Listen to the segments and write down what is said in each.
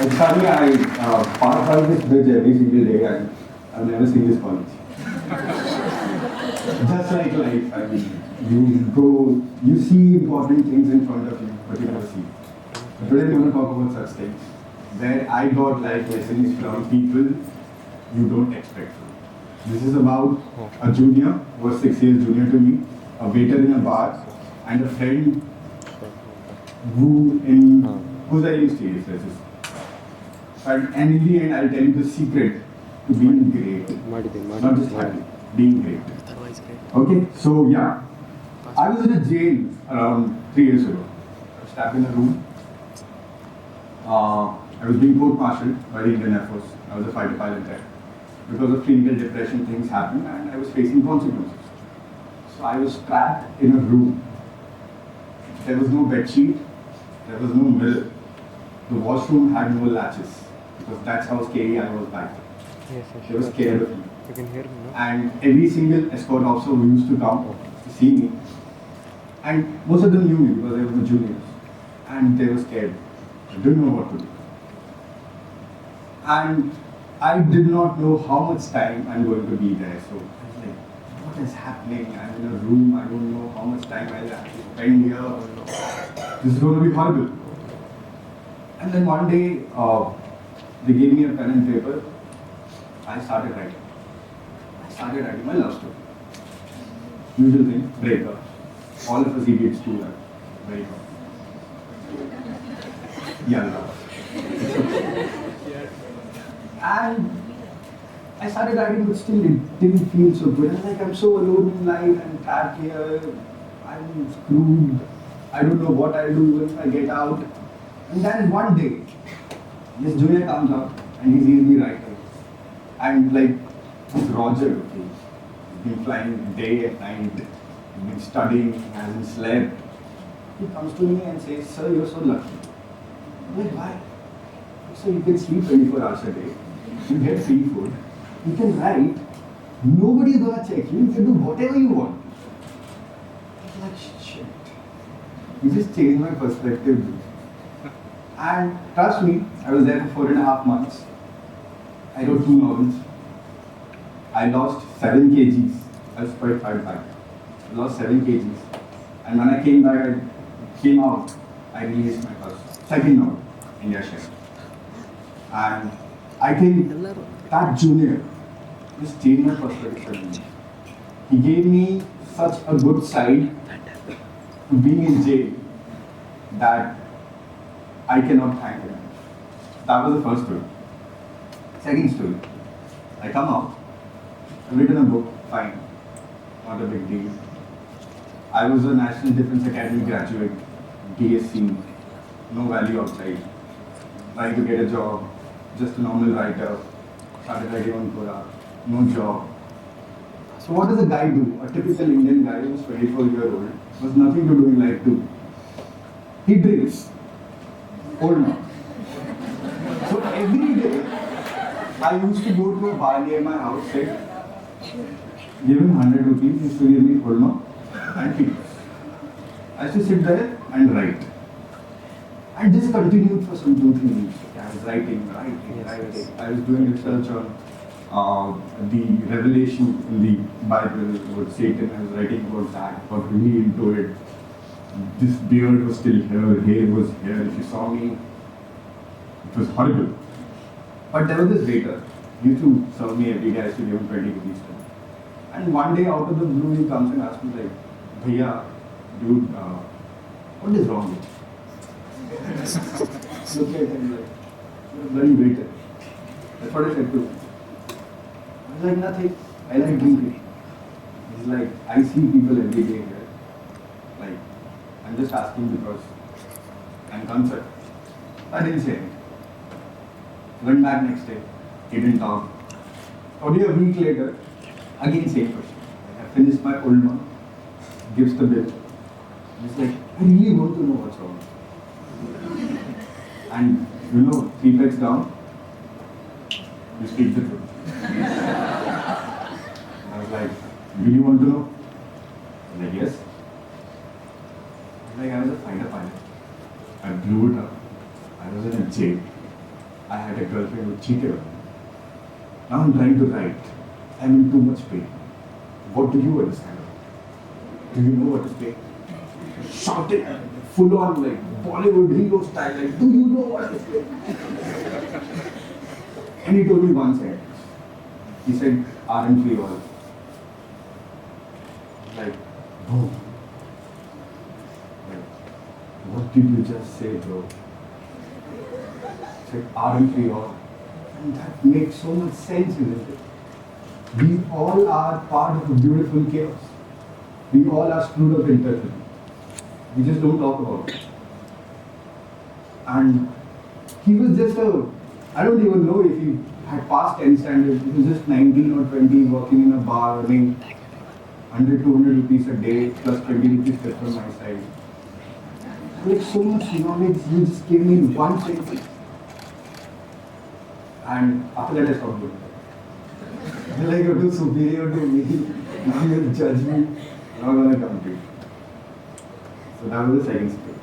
And suddenly pass by this bridge every single day and I've never seen this college. Just like life, I mean, you see important things in front of you, but you never see. Today I'm going to talk about such things, where I got life lessons from people you don't expect from. This is about a junior who was 6 years junior to me, a waiter in a bar, and a friend who's a mysterious places. And in the end, I'll tell you the secret to being great. Not just happy, being great. Okay, so yeah. I was in a jail around 3 years ago. I was trapped in a room. I was being court-martialed by the Indian Air Force. I was a fighter pilot there. Because of clinical depression, things happened and I was facing consequences. So I was trapped in a room. There was no bed sheet. There was no mirror. The washroom had no latches. Because that's how scary I was back then. They were scared of me. You can hear me, no? And every single escort officer who used to come to see me, and most of them knew me because they were juniors, and they were scared. They didn't know what to do. And I did not know how much time I'm going to be there. So I was like, what is happening? I'm in a room, I don't know how much time I'll have to spend here. This is going to be horrible. And then one day, they gave me a pen and paper. I started writing. My love story. Usual thing, breakup. All of us idiots do that. Breakup. Yeah, love. And I started writing, but still it didn't feel so good. I was like, I'm so alone in life, I'm trapped here, I'm screwed. I don't know what I'll do if I get out. And then one day, this junior comes up and he sees me writing. And like, this Roger, okay, he's been flying day and night, he's been studying, he hasn't slept. He comes to me and says, sir, you're so lucky. I'm like, why? So you can sleep 24 hours a day, you get free food, you can write, nobody's gonna check you, you can do whatever you want. I'm like, shit. You just changed my perspective. And trust me, I was there for 4.5 months. I wrote 2 novels. I lost 7 kgs. I was quite fat back. I lost 7 kgs. And when I came back, I came out, I released my second novel, India Chef. And I think that junior just changed my perspective. He gave me such a good side to being in jail that I cannot thank him. That was the first story. Second story. I come out, I've written a book, fine, not a big deal. I was a National Defense Academy graduate, DSC, no value outside. Trying to get a job, just a normal writer, started writing on Quora, no job. So what does a guy do? A typical Indian guy who's 24-year-old, was nothing to do in life too. He drinks. Old now. So every day, I used to go to a bar near my house, say, give him 100 rupees, he used to give me old now, and tea. I used to sit there and write. And this continued for some 2-3 weeks. I was writing. I was doing research on the revelation in the Bible about Satan. I was writing about that, got really into it. This beard was still here, hair was here. If you saw me, it was horrible. But there was this waiter. He used to serve me every day. I used to give him 20 rupees. And one day out of the blue, he comes and asks me like, Bhaiya, dude, what is wrong with you? Look at him like, you're a bloody waiter. That's what I said to him. I was like, nothing. I like drinking. He's like, I see people every day here. Like, I'm just asking because I'm concerned. I didn't say anything. Went back next day. He didn't talk. Probably a week later, again same question. I finished my old one. Gives the bill. He's like, I really want to know what's wrong. And 3 pegs down, you speak the truth. I was like, do you want to know? I was like, yes. I was like, I was a fighter pilot. I blew it up. I was in a jail. I had a girlfriend who cheated on me. Now I'm trying to write. I'm in too much pain. What do you understand? Do you know what is pain? Shouting full on like Bollywood hero style, like, do you know what is pain? And he told me one sentence. He said, aren't we all? Like, boom. Like, what did you just say, bro? He said, aren't we all? And that makes so much sense, isn't it? We all are part of a beautiful chaos. We all are screwed up internally. We just don't talk about it. And he was just I don't even know if he had passed 10 standards. He was just 19 or 20 working in a bar earning 100, 200 rupees a day plus 20 rupees kept from my side. Like so much knowledge, you just gave me in one sentence. And after that I stopped doing it. Like you're too superior to me, now you'll judge me, I'm not gonna compete. So that was the second stage.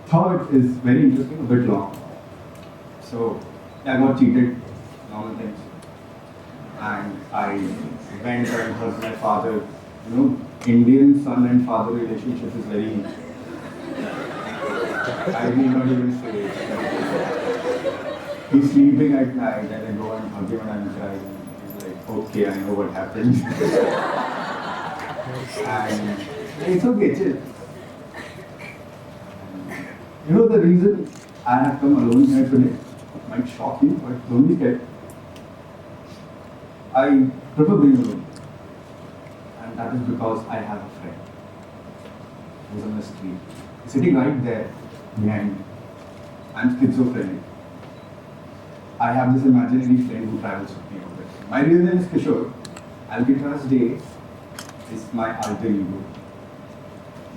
Third is very interesting, a bit long. So I got cheated, normal things. And I went and hugged my father. You know, Indian son and father relationship is very, I may not even say it. He's sleeping at night and I go and hug him and I'm crying. He's like, okay, I know what happened. And it's okay, chill. You know the reason I have come alone here today might shock you, but don't be scared. I prefer being alone. And that is because I have a friend who's on the street. He's sitting right there behind me. I'm schizophrenic. I have this imaginary friend who travels with me all the time. My real name is Kishore. Alcatraz Dey is my alter ego.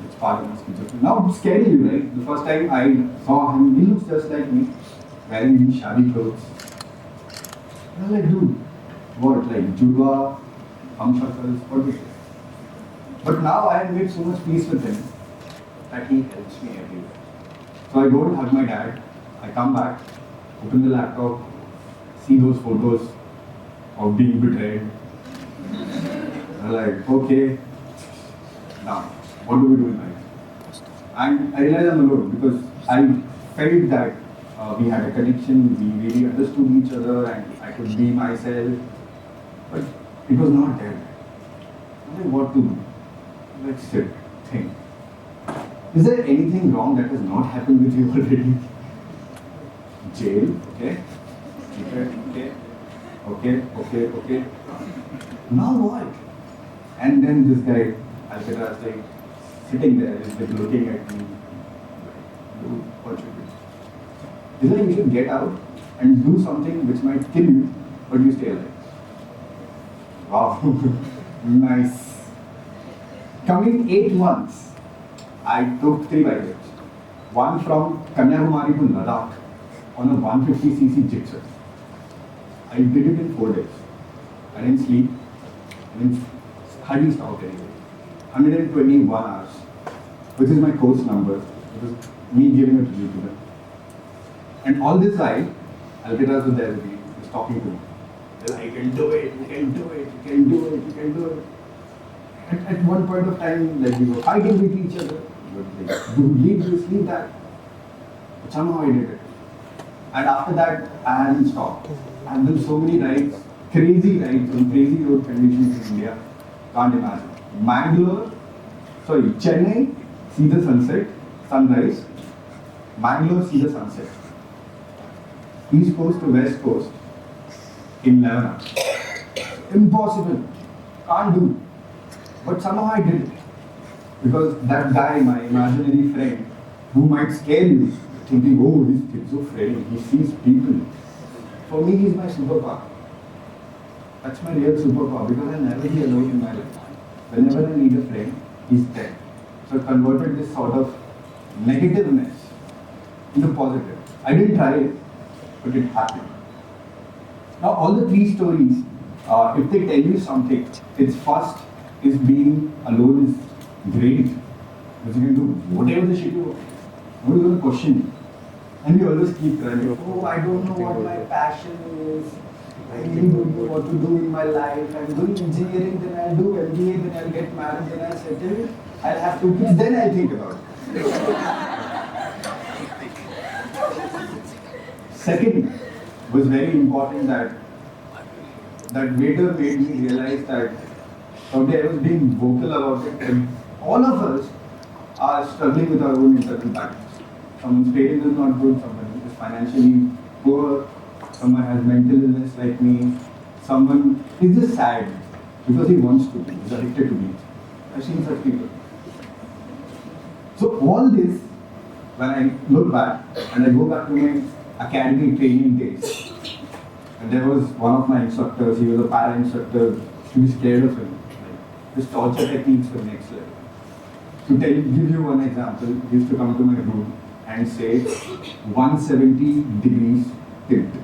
It's part of my schizophrenia. Now it's scary, right? The first time I saw him, he looks just like me, wearing these shabby clothes. I was like, dude, what? Like Judwa, Hamshakals, what is this? But now I have made so much peace with him that he helps me everywhere. So I go and hug my dad. I come back, open the laptop, see those photos of being betrayed. I'm like, okay, now, what do we do in life? And I realized I'm alone because I felt that we had a connection, we really understood each other and I could be myself. But it was not there. I'm like, what to do? Let's sit, think. Is there anything wrong that has not happened with you already? Jail, okay. Okay. Now what? And then this guy, Alcatraz Dey, sitting there, is like looking at me. Dude, what should we do? He's like, you should get out and do something which might kill you, but you stay alive. Wow, nice. Coming 8 months, I took 3 bike trips. One from Kanyakumari to Ladakh on a 150cc jitsu. I did it in 4 days. I didn't sleep. I didn't hardly stop anyway. 121 hours, which is my course number. It was me giving it to you. And all this while, Alcatraz was there with me. He was talking to me. He was like, you can do it, you can do it, you can do it, you can do it. At one point of time, like we were fighting with each other. Like, leave this, leave that. But somehow I did it. And after that, I haven't stopped. I've done so many rides, crazy rides on crazy road conditions in India. Can't imagine. Chennai, see the sunset, sunrise. Bangalore, see the sunset. East Coast to West Coast in 11 hours. Impossible. Can't do. But somehow I did it. Because that guy, my imaginary friend, who might scare you, thinking, oh, he's schizophrenic, he sees people. For me, he's my superpower. That's my real superpower because I'll never be alone in my life. Whenever I need a friend, he's there. So I converted this sort of negativeness into positive. I didn't try it, but it happened. Now, all the 3 stories, if they tell you something, it's first is being alone is great. Because you can do whatever the shit you want. Nobody's going to question you. And we always keep running. Oh, I don't know what my passion is. I really don't know what to do in my life. I'm doing engineering, then I'll do MBA, then I'll get married, then I'll settle. I'll have 2 kids, then I'll think about it. Second was very important that waiter made me realize that someday I was being vocal about it, and all of us are struggling with our own internal battles. Someone's parents is not good, someone is financially poor, someone has mental illness like me, someone is just sad because he wants to be, he's addicted to be. I've seen such people. So all this, when I look back and I go back to my academy training days, and there was one of my instructors, he was a para instructor, to be scared of him. His torture techniques were next level. To give you one example, he used to come to my room and say 170 degrees tilt.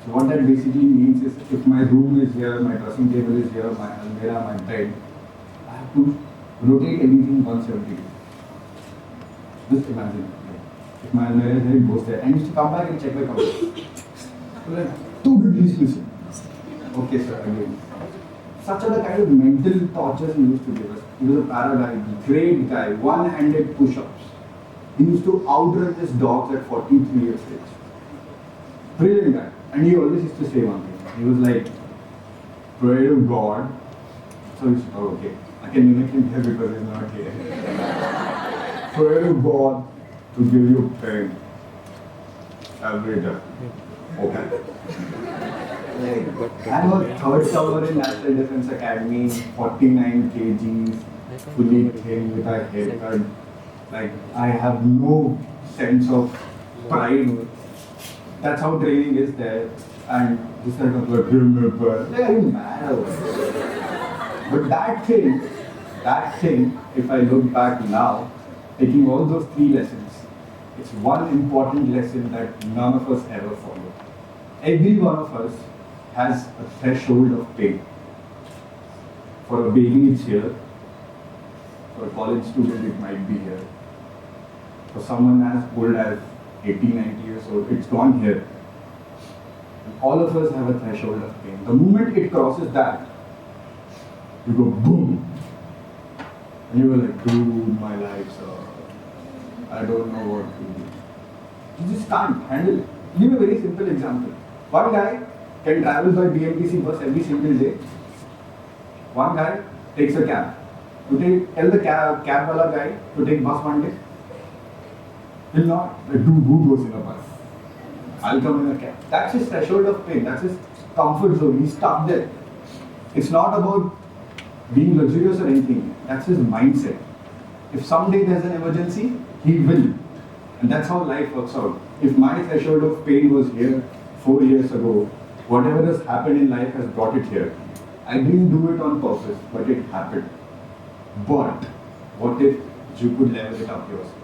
So what that basically means is, if my room is here, my dressing table is here, my almirah, my bed, I have to rotate everything 170 degrees. Just imagine. If my almirah is here, it goes there. And I used to come back and check my cupboard. So like, 2 degrees missing. Okay sir, again. Such are the kind of mental tortures he used to give us. He was a para guy, great guy, one-handed push-ups. He used to outrun his dogs at 43 years age. Brilliant guy. And he always used to say one thing. He was like, pray to God. So he said, oh, okay, I can mimic him here because he's not here. Pray to God to give you pain every day. Okay. I was third cover in National Defense Academy, 49 kgs, fully thin with a haircut. Like, I have no sense of pride. That's how training is there. And this kind of like, are you mad? But that thing, if I look back now, taking all those 3 lessons, it's one important lesson that none of us ever follow. Every one of us has a threshold of pain. For a baby, it's here. For a college student, it might be here. For someone as old as 80, 90 years old, it's gone here. And all of us have a threshold of pain. The moment it crosses that, you go boom. And you were like, dude, my life, sir. I don't know what to do. You just can't handle it. Give a very simple example. One guy can travel by BMTC bus every single day. One guy takes a cab. Tell the cab wala guy to take bus one day. He'll not. Dude, who goes in a bus? I'll come in a cab. That's his threshold of pain. That's his comfort zone. He's stuck there. It's not about being luxurious or anything. That's his mindset. If someday there's an emergency, he will. And that's how life works out. If my threshold of pain was here 4 years ago, whatever has happened in life has brought it here. I didn't do it on purpose, but it happened. But what if you could level it up yourself?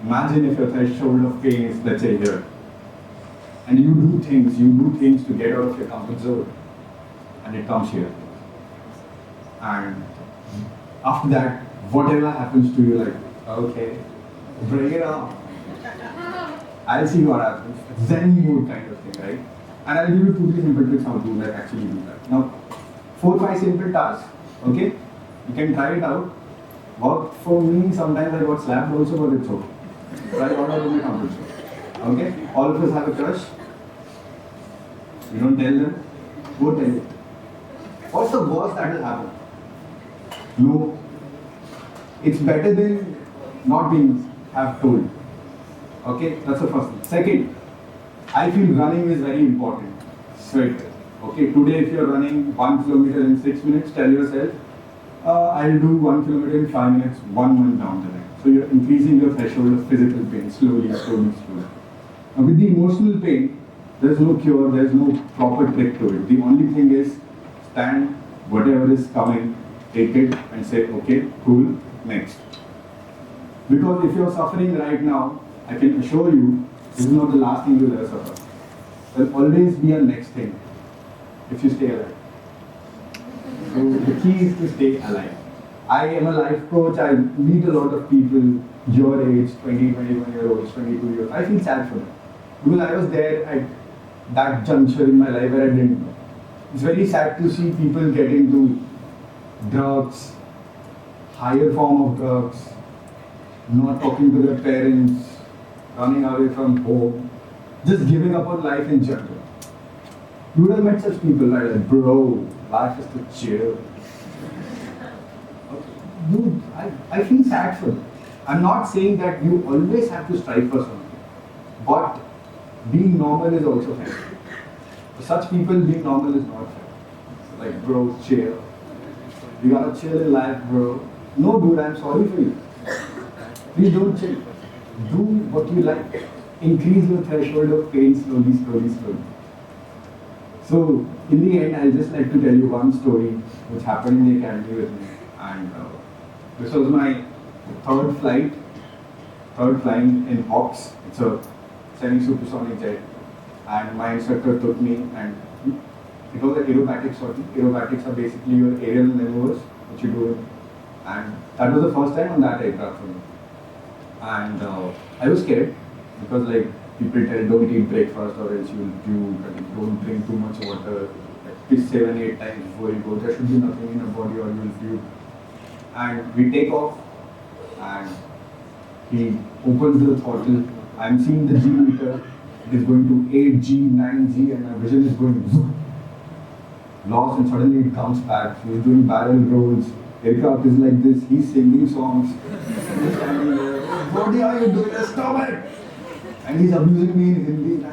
Imagine if your threshold of pain is, let's say, here. And you do things to get out of your comfort zone. And it comes here. And after that, whatever happens to you, like, okay, bring it on. I'll see what happens. Zen mode kind of thing, right? And I'll give you 2-3 simple tricks how to like actually do that. Now, 4-5 simple tasks, okay? You can try it out. Work for me, sometimes I got slapped also, but it's okay. Try it out of my comfort zone. Okay? All of us have a crush. You don't tell them, go tell it. What's the worst that will happen? No. It's better than not being have told. Okay, that's the first thing. Second, I feel running is very important. Sweat. Okay, today if you're running 1 kilometer in 6 minutes, tell yourself, I'll do 1 kilometer in 5 minutes, 1 month down the line. So you're increasing your threshold of physical pain slowly. Now with the emotional pain, there's no cure, there's no proper trick to it. The only thing is stand, whatever is coming, take it and say, okay, cool, next. Because if you're suffering right now, I can assure you, this is not the last thing you'll ever suffer. There'll always be a next thing, if you stay alive. So the key is to stay alive. I am a life coach. I meet a lot of people your age, 20, 21-year-olds, 22 years. I feel sad for them because I was there at that juncture in my life where I didn't know. It's very sad to see people get into drugs, higher form of drugs, not talking to their parents, running away from home, just giving up on life in general. You would have met such people like, bro, life is too chill. Dude, I feel sad for them. I'm not saying that you always have to strive for something, but being normal is also fair. For such people, being normal is not fair. Like, bro, chill. You gotta chill in life, bro. No, dude, I'm sorry for you. Please don't chill. Do what you like. Increase your threshold of pain slowly, slowly, slowly. So, in the end, I'll just like to tell you one story which happened in the academy with me. And this was my third flying in Hawks. It's a semi-supersonic jet. And my instructor took me, and it was an aerobatics sortie. Aerobatics are basically your aerial maneuvers, which you do. And that was the first time on that aircraft for me. And I was scared because like people tell don't eat breakfast or else you'll puke, and don't drink too much water. Like piss 7-8 times before you go. There should be nothing in your body or you'll puke. And we take off, and he opens the throttle. I'm seeing the G meter. It is going to 8G, 9G, and my vision is going zoom. Lost, and suddenly it comes back. He's doing barrel rolls. Aircraft is like this. He's singing songs. He's standing there. What are you doing? Stop it! And he's abusing me in Hindi.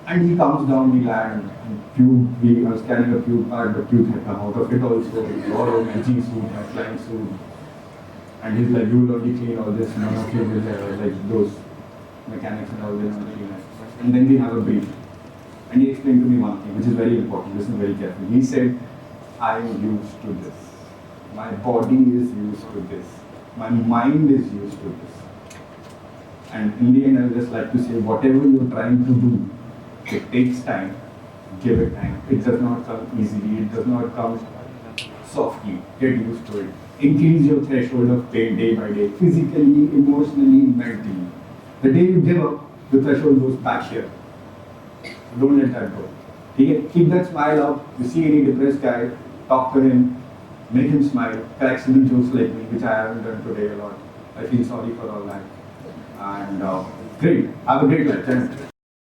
And he comes down, we land, and puke. I was carrying a puke bag, the puke had come out of it also. Wore my G suit, my flying suit. And he's like, you will only clean all this, none of you will like those mechanics and all this will clean it. And then we have a brief. And he explained to me one thing, which is very important, listen very carefully. He said, I am used to this. My body is used to this. My mind is used to this. And in the end, I would just like to say, whatever you're trying to do, it takes time. Give it time. It does not come easily. It does not come softly. Get used to it. Increase your threshold of pain day by day, physically, emotionally, mentally. The day you give up, the threshold goes back here. Don't let that go. Keep that smile up. You see any depressed guy, talk to him, make him smile, crack silly jokes like me, which I haven't done today a lot. I feel sorry for all that. And great. Have a great life. Thank you.